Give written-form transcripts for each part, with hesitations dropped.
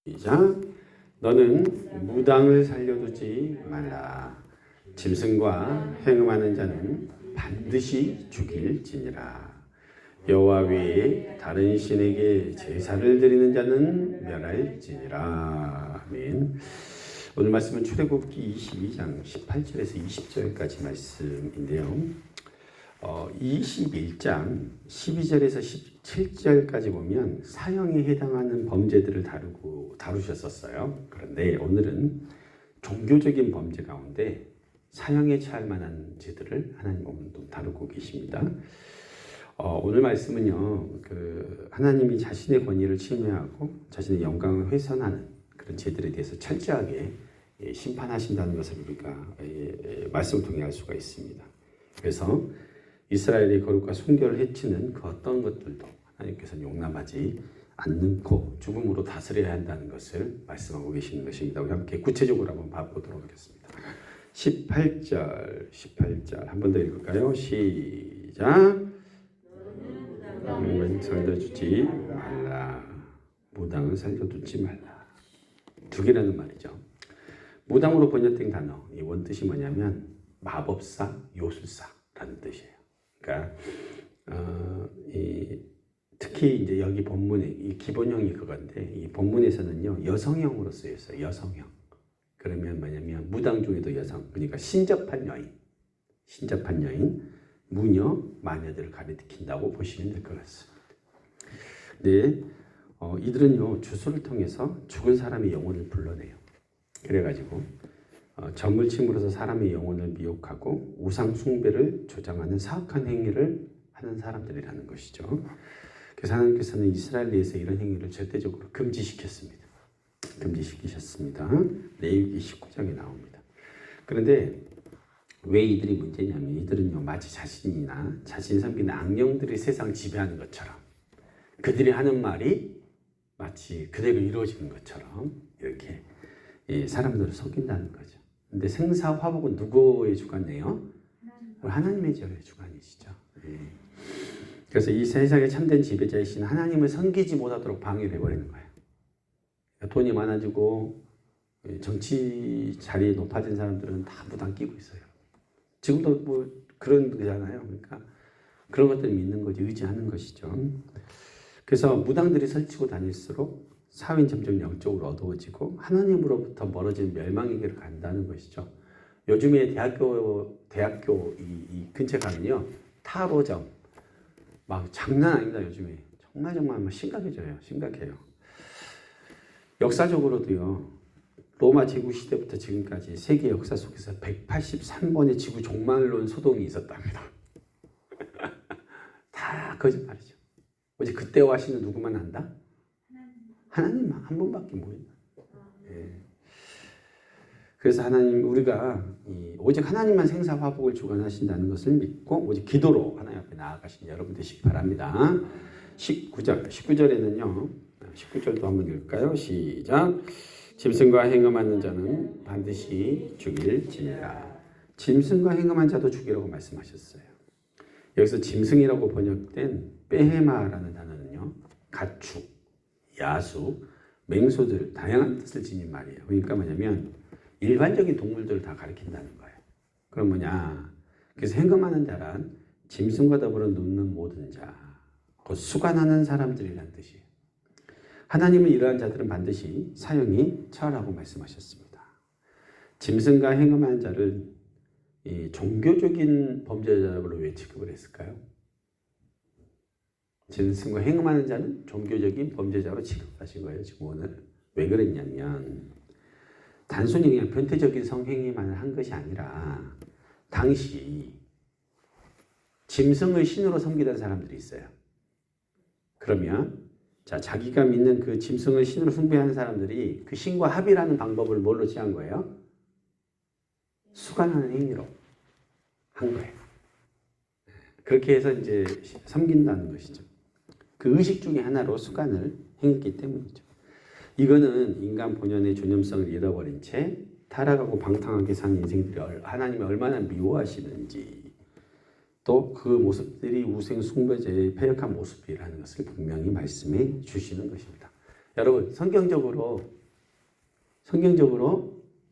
시작. 너는 무당을 살려두지 말라. 짐승과 행음하는 자는 반드시 죽일지니라. 여호와 외에 다른 신에게 제사를 드리는 자는 멸할지니라. 아멘. 오늘 말씀은 출애굽기 22장 18절에서 20절까지 말씀인데요. 21장 12절에서 17절까지 보면 사형에 해당하는 범죄들을 다루셨었어요. 그런데 오늘은 종교적인 범죄 가운데 사형에 처할 만한 죄들을 하나님 오늘 또 다루고 계십니다. 오늘 말씀은요, 하나님이 자신의 권위를 침해하고 자신의 영광을 훼손하는 그런 죄들에 대해서 철저하게 심판하신다는 것을 우리가 말씀을 통해 알 수가 있습니다. 그래서 이스라엘의 거룩과 순결을 해치는 그 어떤 것들도 하나님께서는 용납하지 않고 죽음으로 다스려야 한다는 것을 말씀하고 계시는 것입니다. 우리 함께 구체적으로 한번 봐보도록 하겠습니다. 18절 한 번 더 읽을까요? 시작. 무당을 살려두지 말라. 무당을 살려두지 말라. 두 개라는 말이죠. 무당으로 번역된 단어, 이 원뜻이 뭐냐면 마법사, 요술사라는 뜻이에요. 그러니까 특히 이제 여기 본문에 이 기본형이 그건데 이 본문에서는요 여성형으로 쓰였어요. 여성형. 그러면 뭐냐면 무당 중에도 여성, 그러니까 신접한 여인, 무녀, 마녀들을 가리킨다고 보시면 될 것 같습니다. 네, 이들은요 주술을 통해서 죽은 사람의 영혼을 불러내요. 그래가지고 점을 침으로써 사람의 영혼을 미혹하고 우상 숭배를 조장하는 사악한 행위를 하는 사람들이라는 것이죠. 그래서 하나님께서는 이스라엘 내에서 이런 행위를 절대적으로 금지시켰습니다. 레위기 19장에 나옵니다. 그런데 왜 이들이 문제냐면 이들은요 마치 자신이나 자신이 섬기는 악령들이 세상 지배하는 것처럼 그들이 하는 말이 마치 그대로 이루어지는 것처럼 이렇게 사람들을 속인다는 거죠. 근데 생사화복은 누구의 주관이에요? 하나님의 주관이시죠. 그래서 이 세상의 참된 지배자이신 하나님을 섬기지 못하도록 방해를 해버리는 거예요. 돈이 많아지고 정치 자리에 높아진 사람들은 다 무당 끼고 있어요. 지금도 뭐 그런 거잖아요. 그러니까 그런 것들을 믿는 거지, 의지하는 것이죠. 그래서 무당들이 설치고 다닐수록 사회는 점점 영적으로 어두워지고 하나님으로부터 멀어진 멸망의 길을 간다는 것이죠. 요즘에 대학교 이 근처에 가면요 타로점 막 장난 아닙니다. 요즘에 정말 막 심각해요. 역사적으로도요 로마 제국 시대부터 지금까지 세계 역사 속에서 183번의 지구 종말론 소동이 있었답니다. 다 거짓말이죠. 오직 그때와 시는 누구만 안다? 하나님만 한 분밖에 모른다. 그래서 하나님 우리가 오직 하나님만 생사화복을 주관하신다는 것을 믿고 오직 기도로 하나님 앞에 나아가신 여러분 되시기 바랍니다. 19절에는요. 19절도 한번 읽을까요? 시작. 짐승과 행음하는 자는 반드시 죽일지니라. 짐승과 행음한 자도 죽이라고 말씀하셨어요. 여기서 짐승이라고 번역된 베헤마라는 단어는요. 가축, 야수, 맹소들 다양한 뜻을 지닌 말이에요. 그러니까 뭐냐면 일반적인 동물들을 다 가리킨다는 거예요. 그럼 뭐냐? 그래서 행음하는 자란 짐승과 더불어 눕는 모든 자, 곧 수관하는 사람들이란 뜻이에요. 하나님은 이러한 자들은 반드시 사형이 처하라고 말씀하셨습니다. 짐승과 행음하는 자를 종교적인 범죄자로 왜 취급을 했을까요? 짐승과 행음하는 자는 종교적인 범죄자로 취급하신 거예요. 지금 오늘 왜 그랬냐면 단순히 그냥 변태적인 성행위만 한 것이 아니라 당시 짐승을 신으로 섬기던 사람들이 있어요. 그러면 자기가 믿는 그 짐승을 신으로 숭배하는 사람들이 그 신과 합의라는 방법을 뭘로 취한 거예요? 수관하는 행위로 한 거예요. 그렇게 해서 이제 섬긴다는 것이죠. 그 의식 중에 하나로 수관을 행했기 때문이죠. 이거는 인간 본연의 존엄성을 잃어버린 채 타락하고 방탕하게 사는 인생들이 하나님이 얼마나 미워하시는지 또 그 모습들이 우생 숭배자의 패역한 모습이라는 것을 분명히 말씀해 주시는 것입니다. 여러분 성경적으로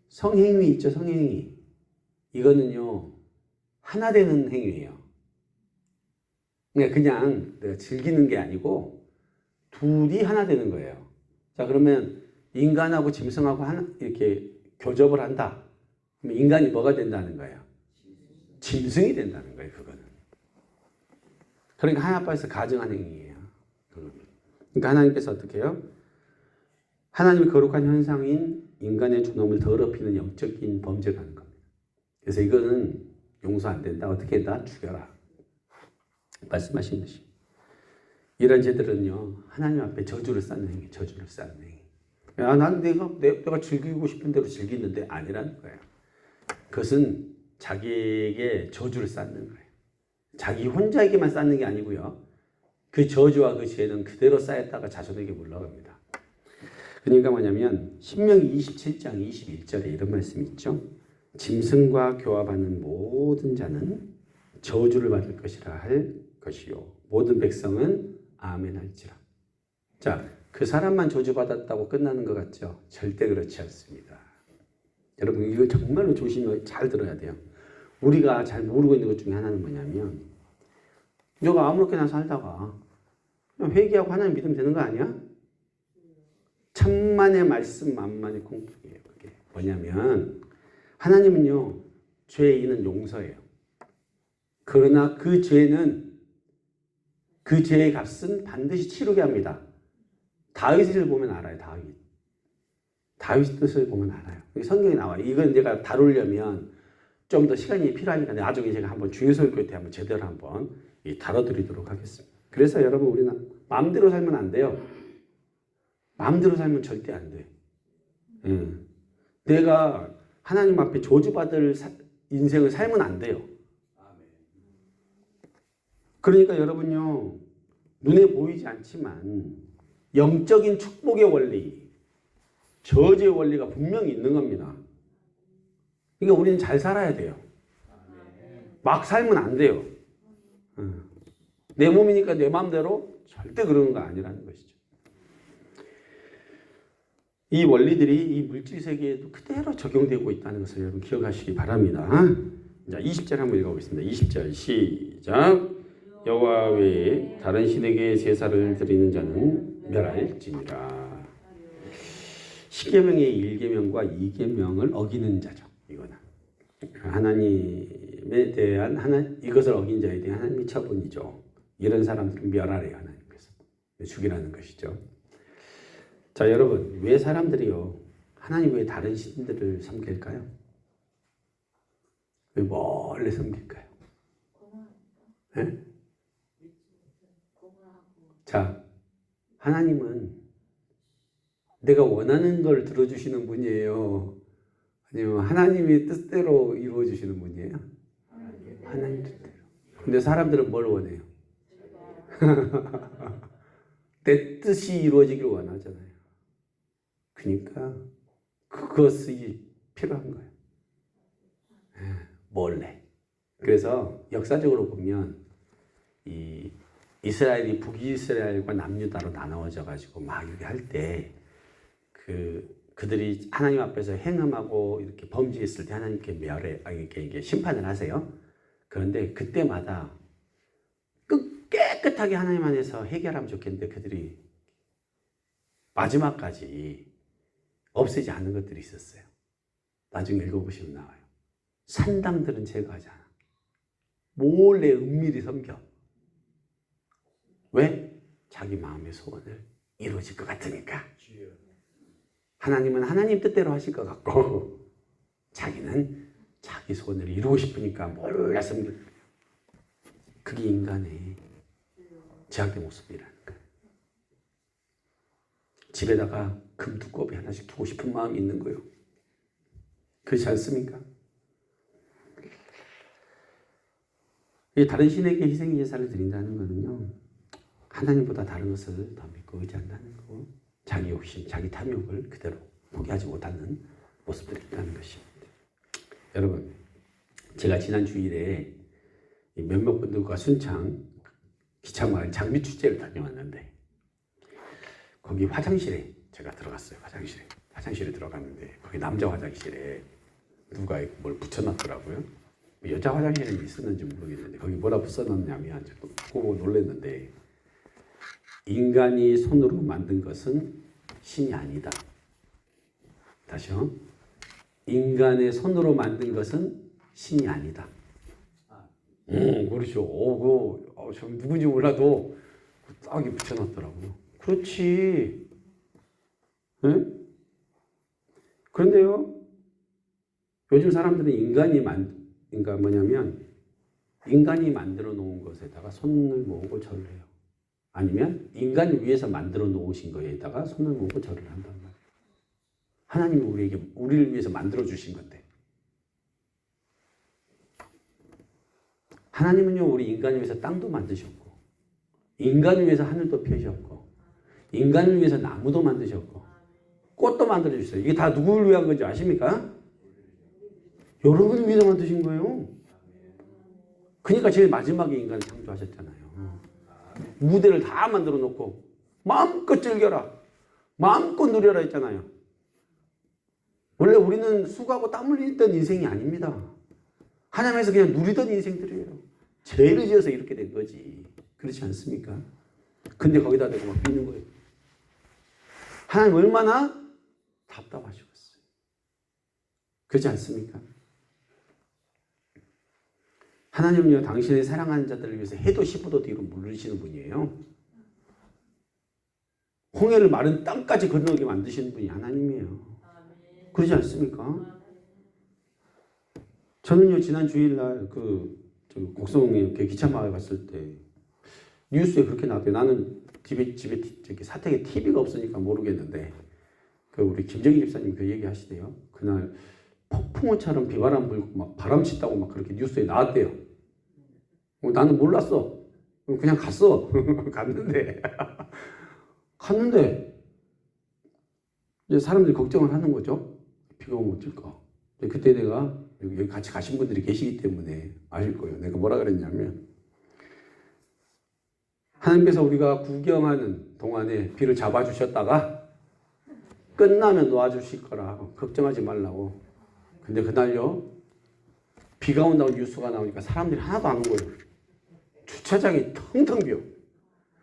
성행위 있죠. 성행위. 이거는요 하나 되는 행위예요. 그냥 내가 즐기는 게 아니고 둘이 하나 되는 거예요. 자, 그러면 인간하고 짐승하고 이렇게 교접을 한다. 그럼 인간이 뭐가 된다는 거예요? 짐승이 된다는 거예요. 그거는. 그러니까 하나님 앞에서 가증한 행위예요. 그러니까 하나님께서 어떻게 해요? 하나님의 거룩한 현상인 인간의 존엄을 더럽히는 영적인 범죄가 하는 겁니다. 그래서 이거는 용서 안 된다. 어떻게 한다? 죽여라. 말씀하신 것이. 이런 죄들은요, 하나님 앞에 저주를 쌓는 행위, 저주를 쌓는 행위. 야, 난 내가 즐기고 싶은 대로 즐기는데 아니라는 거예요. 그것은 자기에게 저주를 쌓는 거예요. 자기 혼자에게만 쌓는 게 아니고요. 그 저주와 그 죄는 그대로 쌓였다가 자손에게 물러갑니다. 그러니까 뭐냐면 신명기 27장 21절에 이런 말씀이 있죠. 짐승과 교합하는 모든 자는 저주를 받을 것이라 할 것이요. 모든 백성은 아멘 할지라. 자, 그 사람만 저주받았다고 끝나는 것 같죠? 절대 그렇지 않습니다. 여러분 이거 정말로 조심히 잘 들어야 돼요. 우리가 잘 모르고 있는 것 중에 하나는 뭐냐면 너가 아무렇게나 살다가 그냥 회개하고 하나님 믿으면 되는 거 아니야? 천만의 말씀 만만의 공격이에요. 그게 뭐냐면 하나님은요 죄인은 용서해요. 그러나 그 죄는 그 죄의 값은 반드시 치르게 합니다. 다윗을 보면 알아요. 다윗 뜻을 보면 알아요. 성경에 나와요. 이건 제가 다루려면 좀 더 시간이 필요하니까 나중에 제가 한번 주일설교 때 한번 제대로 한번 다뤄드리도록 하겠습니다. 그래서 여러분 우리는 마음대로 살면 안 돼요. 마음대로 살면 절대 안 돼. 내가 하나님 앞에 저주받을 인생을 살면 안 돼요. 그러니까 여러분요, 눈에 보이지 않지만 영적인 축복의 원리, 저주의 원리가 분명히 있는 겁니다. 그러니까 우리는 잘 살아야 돼요. 막 살면 안 돼요. 내 몸이니까 내 마음대로 절대 그러는 거 아니라는 것이죠. 이 원리들이 이 물질 세계에도 그대로 적용되고 있다는 것을 여러분 기억하시기 바랍니다. 자, 20절 한번 읽어보겠습니다. 20절 시작. 여호와 외에 다른 신에게 제사를 드리는 자는 멸할지니라. 10계명의 1계명과 2계명을 어기는 자죠. 이거는 하나님에 대한 이것을 어긴 자에 대한 하나님의 처분이죠. 이런 사람들은 멸하래요. 하나님께서 죽이라는 것이죠. 자, 여러분 왜 사람들이요 하나님 외에 다른 신들을 섬길까요? 왜 멀리 섬길까요? 네? 자, 하나님은 내가 원하는 걸 들어주시는 분이에요? 아니면 하나님의 뜻대로 이루어주시는 분이에요? 하나님 뜻대로. 근데 사람들은 뭘 원해요? 내 뜻이 이루어지길 원하잖아요. 그러니까 그것이 필요한 거예요. 몰래. 그래서 역사적으로 보면 이 이스라엘이 북이스라엘과 남유다로 나누어져 가지고 막 이렇게 할 때 그들이 하나님 앞에서 행음하고 이렇게 범죄했을 때 하나님께 이게 심판을 하세요. 그런데 그때마다 깨끗하게 하나님 안에서 해결하면 좋겠는데 그들이 마지막까지 없애지 않은 것들이 있었어요. 나중에 읽어보시면 나와요. 산당들은 제거하지 않아. 몰래 은밀히 섬겨. 왜? 자기 마음의 소원을 이루어질 것 같으니까. 하나님은 하나님 뜻대로 하실 것 같고 자기는 자기 소원을 이루고 싶으니까 몰래 섬겨. 그게 인간의 제약된 모습이라는 거예요. 집에다가 금 두꺼비 하나씩 두고 싶은 마음이 있는 거예요. 그렇지 않습니까? 이 다른 신에게 희생 제사를 드린다는 것은요, 하나님보다 다른 것을 더 믿고 의지한다는 거고, 자기 욕심, 자기 탐욕을 그대로 포기하지 못하는 모습들이 있다는 것입니다. 여러분, 제가 지난 주일에 몇몇 분들과 순창 기차마을 장미 축제를 다녀왔는데, 거기 화장실에 제가 들어갔어요. 화장실에 들어갔는데 거기 남자 화장실에 누가 뭘 붙여놨더라고요. 여자 화장실에 있었는지 모르겠는데 거기 뭐라 붙여놨냐면 저도 보고 놀랐는데 인간이 손으로 만든 것은 신이 아니다. 다시요. 인간의 손으로 만든 것은 신이 아니다. 그렇죠. 저 누군지 몰라도 딱 붙여놨더라고요. 그렇지. 네? 그런데요, 요즘 사람들은 그러니까 뭐냐면 인간이 만들어 놓은 것에다가 손을 모으고 절을 해요. 아니면 인간을 위해서 만들어 놓으신 거에다가 손을 모으고 절을 한단 말이에요. 하나님이 우리를 위해서 만들어 주신 건데. 하나님은요, 우리 인간을 위해서 땅도 만드셨고, 인간을 위해서 하늘도 펴셨고, 인간을 위해서 나무도 만드셨고, 꽃도 만들어 주셨어요. 이게 다 누구를 위한 건지 아십니까? 여러분을 위해서 만드신 거예요. 그러니까 제일 마지막에 인간을 창조하셨잖아요. 무대를 다 만들어 놓고 마음껏 즐겨라, 마음껏 누려라 했잖아요. 원래 우리는 수고하고 땀 흘리던 인생이 아닙니다. 하나님에서 그냥 누리던 인생들이에요. 죄를 지어서 이렇게 된 거지. 그렇지 않습니까? 근데 거기다 대고 막 비는 거예요. 하나님 얼마나 답답하시겠어요. 그렇지 않습니까? 하나님은요, 당신의 사랑하는 자들을 위해서 해도 15도 뒤로 물르시는 분이에요. 홍해를 마른 땅까지 건너게 만드시는 분이 하나님이에요. 그렇지 않습니까? 저는요, 지난 주일날 곡성에 이렇게 기차마을 갔을 때 뉴스에 그렇게 나왔대요. 나는 집에 사택에 TV가 없으니까 모르겠는데 우리 김정희 집사님 그 얘기 하시대요. 그날 폭풍우처럼 비바람 불고 막 바람 친다고 막 그렇게 뉴스에 나왔대요. 나는 몰랐어. 그냥 갔어. 갔는데 이제 사람들이 걱정을 하는 거죠. 비가 오면 어쩔까. 그때 내가 여기 같이 가신 분들이 계시기 때문에 아실 거예요. 내가 뭐라 그랬냐면 하나님께서 우리가 구경하는 동안에 비를 잡아주셨다가 끝나면 놓아주실 거라 걱정하지 말라고. 근데 그날요, 비가 온다고 뉴스가 나오니까 사람들이 하나도 안 온 거예요. 주차장이 텅텅 비어.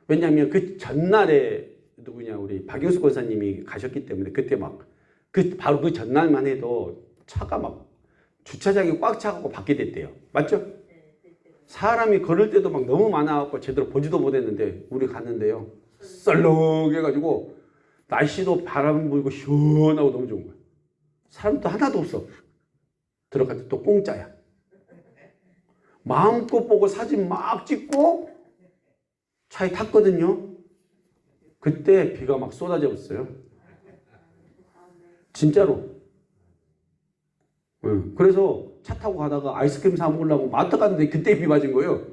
왜냐하면 그 전날에 우리 박영수 권사님이 가셨기 때문에 그때 바로 그 전날만 해도 차가 막 주차장이 꽉 차갖고 받게 됐대요. 맞죠? 사람이 걸을 때도 막 너무 많아갖고 제대로 보지도 못했는데 우리 갔는데요, 썰렁해가지고 날씨도 바람 불고 시원하고 너무 좋은 거야. 사람도 하나도 없어. 들어갈 때 또 공짜야. 마음껏 보고 사진 막 찍고 차에 탔거든요. 그때 비가 막 쏟아져 있어요. 진짜로. 그래서 차 타고 가다가 아이스크림 사 먹으려고 마트 갔는데 그때 비 맞은 거예요.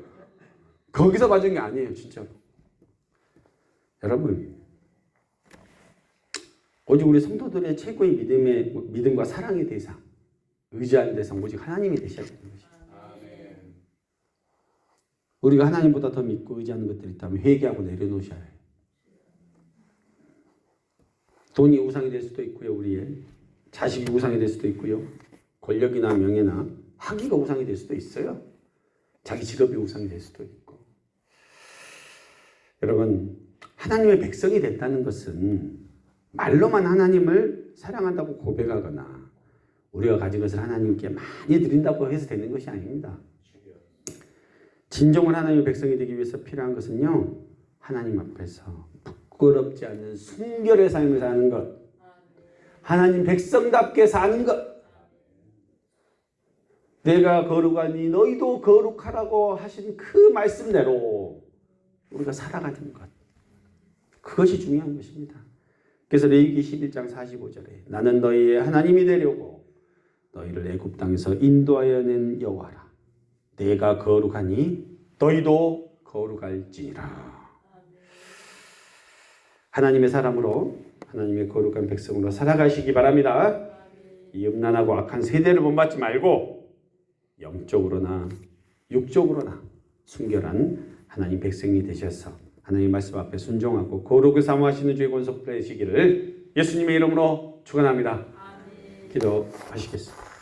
거기서 맞은 게 아니에요, 진짜로. 여러분, 오직 우리 성도들의 최고의 믿음과 사랑의 대상, 의지하는 대상, 오직 하나님이 되셔야 되는 것입니다. 우리가 하나님보다 더 믿고 의지하는 것들이 있다면 회개하고 내려놓으셔야 해요. 돈이 우상이 될 수도 있고요. 우리의 자식이 우상이 될 수도 있고요. 권력이나 명예나 학위가 우상이 될 수도 있어요. 자기 직업이 우상이 될 수도 있고. 여러분, 하나님의 백성이 됐다는 것은 말로만 하나님을 사랑한다고 고백하거나 우리가 가진 것을 하나님께 많이 드린다고 해서 되는 것이 아닙니다. 진정한 하나님의 백성이 되기 위해서 필요한 것은요, 하나님 앞에서 부끄럽지 않은 순결의 삶을 사는 것, 하나님 백성답게 사는 것, 내가 거룩하니 너희도 거룩하라고 하신 그 말씀대로 우리가 살아가는 것, 그것이 중요한 것입니다. 그래서 레위기 11장 45절에 나는 너희의 하나님이 되려고 너희를 애굽 땅에서 인도하여 낸 여호와라. 내가 거룩하니 너희도 거룩할지니라. 하나님의 사람으로 하나님의 거룩한 백성으로 살아가시기 바랍니다. 이 음란하고 악한 세대를 본받지 말고 영적으로나 육적으로나 순결한 하나님 백성이 되셔서 하나님 말씀 앞에 순종하고 거룩을 사모하시는 주의 권속 되시기를 예수님의 이름으로 축원합니다. 기도하시겠습니다.